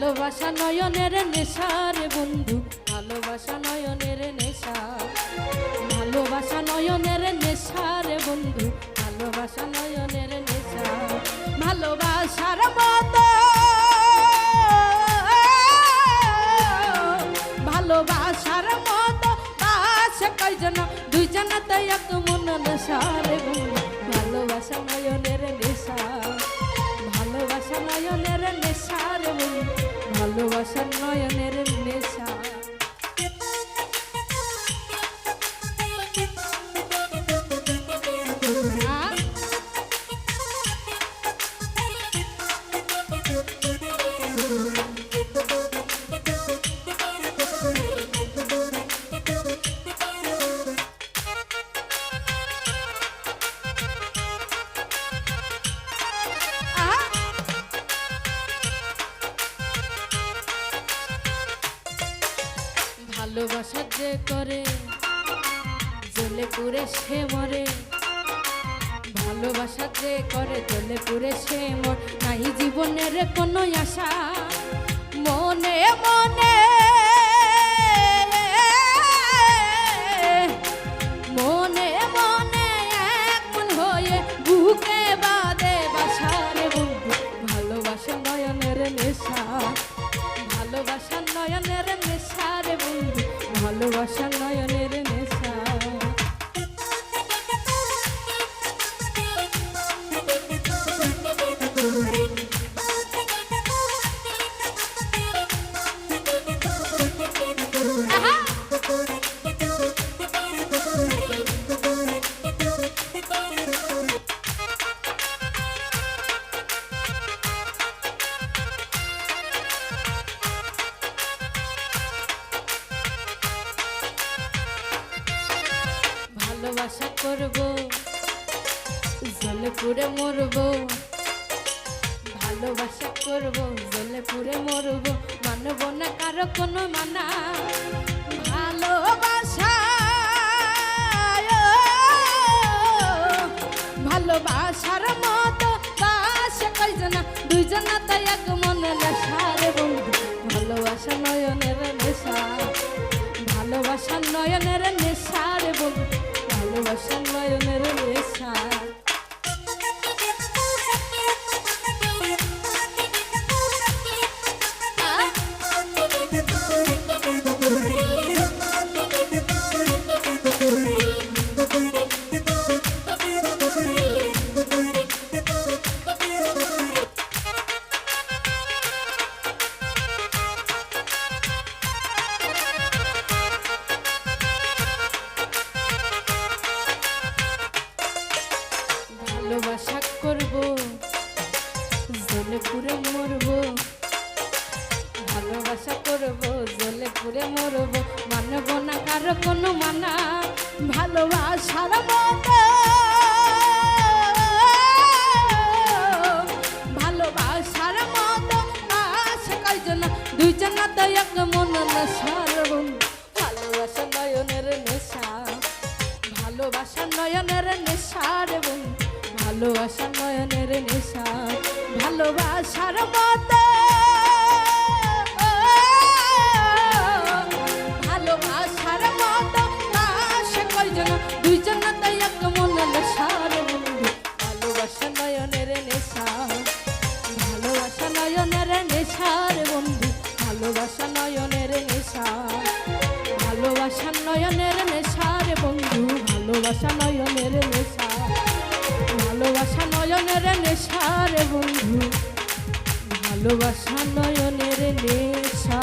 ভালোবাসা নয়নের নেশা রে বন্ধু, ভালোবাসা নয়নের নেশা, ভালোবাসা নয়নের নেশা রে বন্ধু, ভালোবাসা নয়নের নেশা। ভালোবাসার মতো ভালোবাসার মতো বাসে কয়জন, দুইজনাতে এক মন নেশা রে বন্ধু, ভালোবাসা নয়নের নেশা, ভালোবাসা নয়নের নেশা রে বন্ধু, ভালোবাসা নয়নের নেশা। ভালোবাসা যে করে জ্বলে পুড়ে সে মরে, ভালোবাসা যে করে জ্বলে পুড়ে সে মর, নাই জীবনের কোনো আশা মনে মনে, মনে মনে একমন হয়ে বুকে বাঁধে বাসা রে বন্ধু, ভালোবাসা নয়নের নেশা, ভালোবাসা নয়নের নেশা রে বন্ধু, ভালোবাসা নয়নের নেশা। ভালোবাসা করব জলে পুড়ে মরব, ভালোবাসা করব জলে পুড়ে মরব, মানব না কারো কোনো মানা। ভালোবাসা ভালোবাসার মতো বাসে কয়জনা, দুইজনা তাই এক মনে নেশা রে বন্ধু, ভালোবাসা নয়নের নেশা, ভালোবাসা নয়নের নেশা রে বন্ধু, ভালোবাসা নয়নের নেশা। ভালোবাসা করব জ্বলে পুড়ে মরব, ভালোবাসা করব জ্বলে পুড়ে মরব, মানব না কারো কোনো মানা। ভালোবাসার মতো ভালোবাসার মতো আশা কয়জন, দুইজনা তো এক মন নেশার বন্ধু, ভালোবাসা নয়নের নেশা, ভালোবাসা নয়নের নেশা রে বন্ধু, ভালোবাসা নয়নের নেশা। ভালোবাসার মতো ভালোবাসার মতো আশা কয়জন, দুইজনা তাই এক মন নেশা রে বন্ধু, ভালোবাসা নয়নের নেশা, ভালোবাসা নয়নের নেশা রে বন্ধু, ভালোবাসা নয়নের নেশা, ভালোবাসা নয়নের নেশা রে বন্ধু, ভালোবাসা নয়নের নেশা, ভালোবাসা নয়নের নেশা রে বন্ধু, ভালোবাসা নয়নের নেশা।